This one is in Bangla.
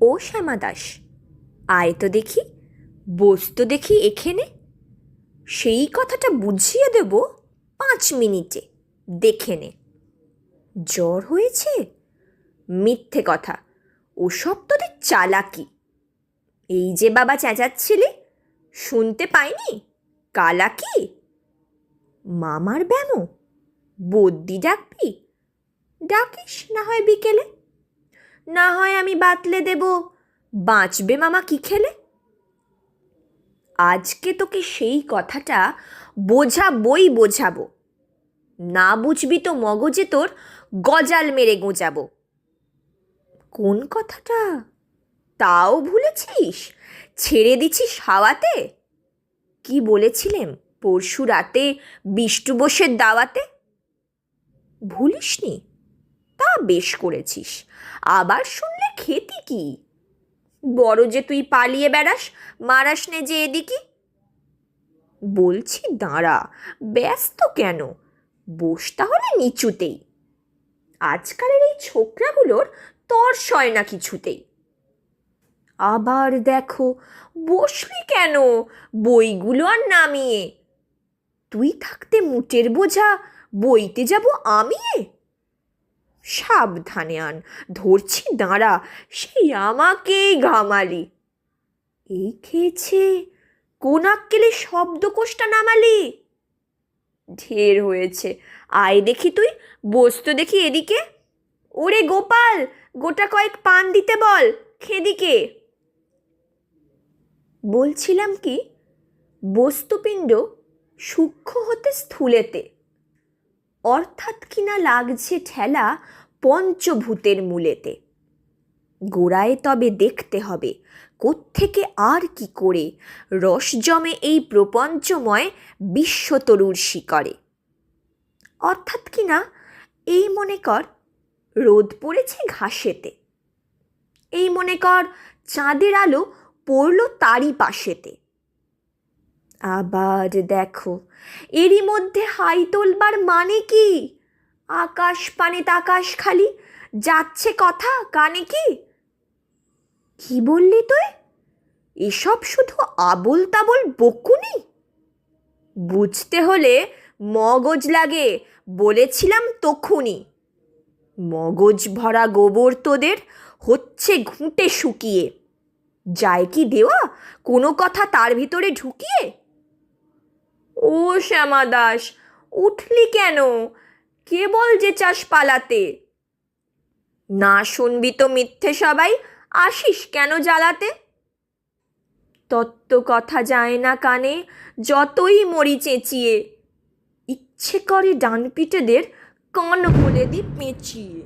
ও শ্যামা দাস, আয় তো দেখি, বস তো দেখি এখানে। সেই কথাটা বুঝিয়ে দেব 5 মিনিটে, দেখে নে। জ্বর হয়েছে? মিথ্যে কথা, ওসব তোদের চালাকি। এই যে বাবা চেঁচাচ্ছিলি, শুনতে পাইনি? কালাকি? মামার ব্যামো? বদ্যি ডাকবি? ডাকিস না হয় বিকেলে, না হয় আমি বাতলে দেব। বাঁচবে মামা কি খেলে? আজকে তোকে সেই কথাটা বোঝাবো। না বুঝবি তো মগজে তোর গজাল মেরে গোঁজাবো। কোন কথাটা? তাও ভুলেছিস? ছেড়ে দিছিস হাওয়াতে? কি বলেছিলেম পরশু রাতে বিষ্টু বোসের দাওয়াতে? ভুলিসনি? তা বেশ করেছিস, আবার শুনলে খেতি কি? বড় যে তুই পালিয়ে বেড়াস, মারাস নে যে এদিকে। বলছি দাঁড়া, ব্যস্ত কেন? বস তাহলে নিচুতেই। আজকালের এই ছোকরাগুলোর তর সয় না কিছুতেই। আবার দেখো, বসলি কেন? বইগুলো আর নামিয়ে। তুই থাকতে মুটের বোঝা বইতে যাব আমি? সাবধানে আন, ধরছি দাঁড়া, সেই আমাকেই ঘামালি। এই খেয়েছে, কোন আক্কেলে শব্দকোষটা নামালি? ঢের হয়েছে, আয় দেখি তুই, বস তো দেখি এদিকে। ওরে গোপাল, গোটা কয়েক পান দিতে বল খেদিকে। বলছিলাম কি, বস্তুপিণ্ড সূক্ষ্ম হতে স্থূলেতে, অর্থাৎ কিনা লাগছে ঠেলা পঞ্চভূতের মূলেতে। গোড়ায় তবে দেখতে হবে কোত্থেকে আর কি করে রস জমে এই প্রপঞ্চময় বিশ্বতরুর শিকরে। অর্থাৎ কিনা এই মনে কর, রোদ পড়েছে ঘাসেতে, এই মনে কর চাঁদের আলো পড়ল তারই পাশেতে। আবার দেখো, এরই মধ্যে হাই তোলবার মানে কি? আকাশ পানে তাকাশ খালি, যাচ্ছে কথা কানে কি? কি বললি তুই? এসব শুধু আবোল তাবোল বকুনি? বুঝতে হলে মগজ লাগে, বলেছিলাম তখুনি। মগজ ভরা গোবর তোদের হচ্ছে ঘুঁটে শুকিয়ে, যায় কি দেওয়া কোনো কথা তার ভিতরে ঢুকিয়ে? ও শ্যামা দাস, উঠলি কেন? কেবল যে চাস পালাতে। না শুনবি তো মিথ্যে সবাই, আসিস কেন জ্বালাতে? তত্ত্ব কথা যায় না কানে, যতই মরি চেঁচিয়ে। ইচ্ছে করে ডান পিঠেদের কান বলে দি পেঁচিয়ে।